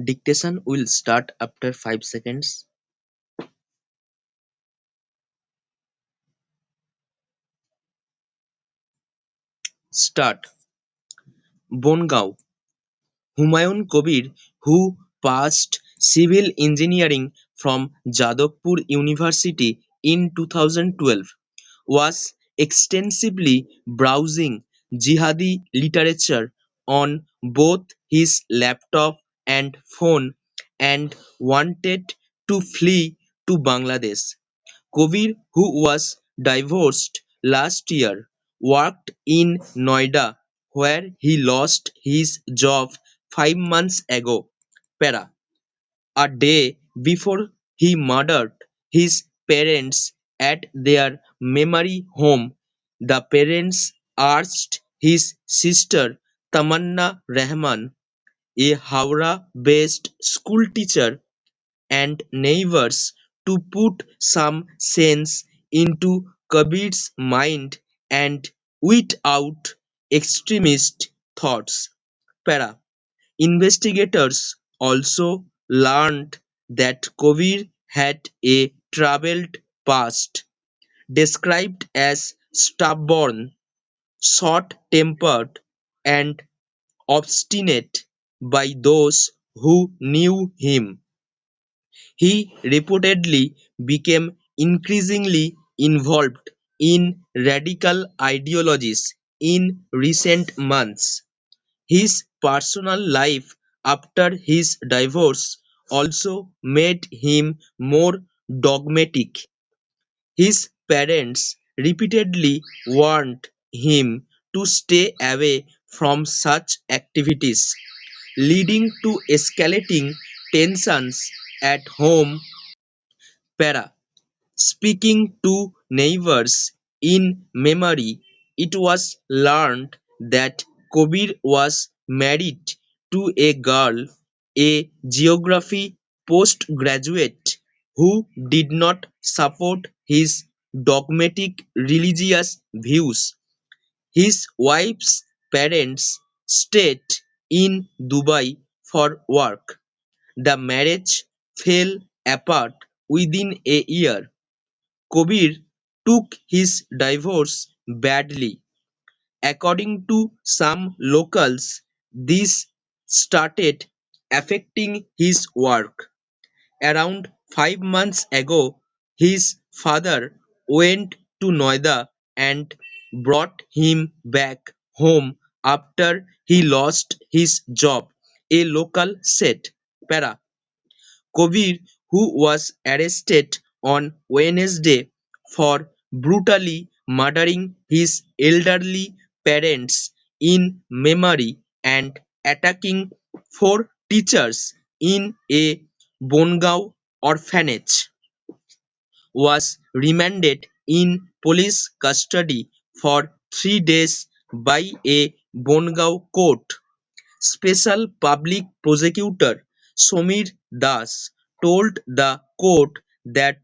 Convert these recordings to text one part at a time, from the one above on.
Dictation will start after 5 seconds. Start. Bongaon. Humayun Kabir, who passed civil engineering from Jadavpur University in 2012, was extensively browsing jihadi literature on both his laptop and phone and wanted to flee to Bangladesh. Kobir, who was divorced last year, worked in Noida, where he lost his job 5 months ago. Para. A day before he murdered his parents at their memory home, the parents asked his sister Tamanna Rahman, a Howrah-based schoolteacher, and neighbors to put some sense into Kabir's mind and weed out extremist thoughts. Para. Investigators also learned that Kabir had a troubled past, described as stubborn, short-tempered, and obstinate by those who knew him. He reportedly became increasingly involved in radical ideologies in recent months. His personal life after his divorce also made him more dogmatic. His parents repeatedly warned him to stay away from such activities, leading to escalating tensions at home. Para. Speaking to neighbors in memory, it was learned that Kobir was married to a girl, a geography postgraduate, who did not support his dogmatic religious views. His wife's parents stayed in Dubai for work. The marriage fell apart within a year. Kobir took his divorce badly. According to some locals, this started affecting his work. Around 5 months ago, his father went to Noida and brought him back home after he lost his job, a local said. Para. Kobir, who was arrested on Wednesday for brutally murdering his elderly parents in memory and attacking four teachers in a Bongaon orphanage, was remanded in police custody for 3 days by a Bongaon court. Special Public Prosecutor Samir Das told the court that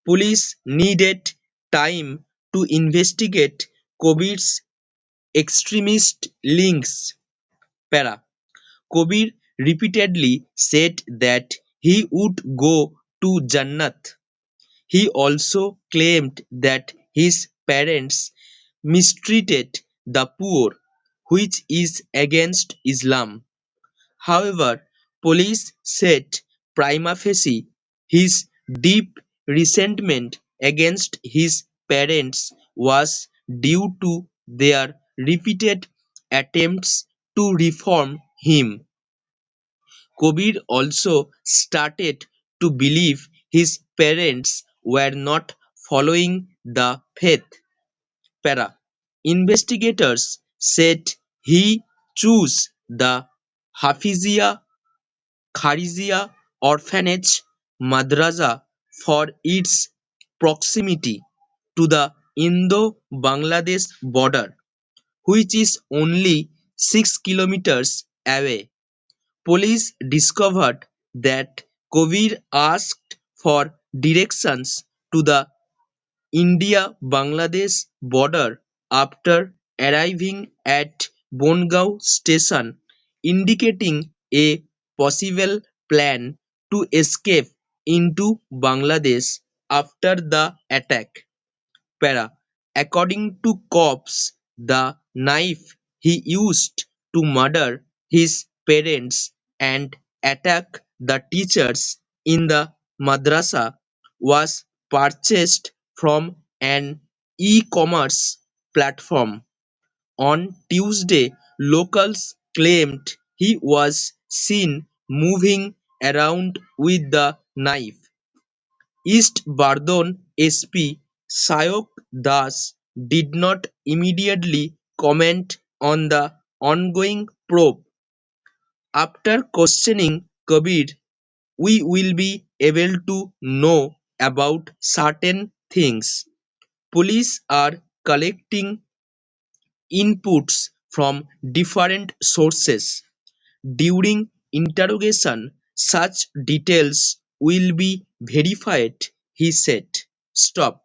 police needed time to investigate Kobir's extremist links. Para. Kobir repeatedly said that he would go to Jannat. He also claimed that his parents mistreated the poor, which is against Islam. However, police said prima facie his deep resentment against his parents was due to their repeated attempts to reform him. Kobir also started to believe his parents were not following the faith. Para. Investigators said he chose the Hafizia Kharizia Orphanage Madrasa for its proximity to the Indo-Bangladesh border, which is only 6 kilometers away. Police discovered that Kobir asked for directions to the India-Bangladesh border after arriving at Bongaon station, indicating a possible plan to escape into Bangladesh after the attack. Para. According to cops, the knife he used to murder his parents and attack the teachers in the madrasa was purchased from an e-commerce platform. On Tuesday, locals claimed he was seen moving around with the knife. East Bardon SP Sayok Das did not immediately comment on the ongoing probe. After questioning Kabir, we will be able to know about certain things. Police are collecting inputs from different sources. During interrogation, such details will be verified, he said. Stop.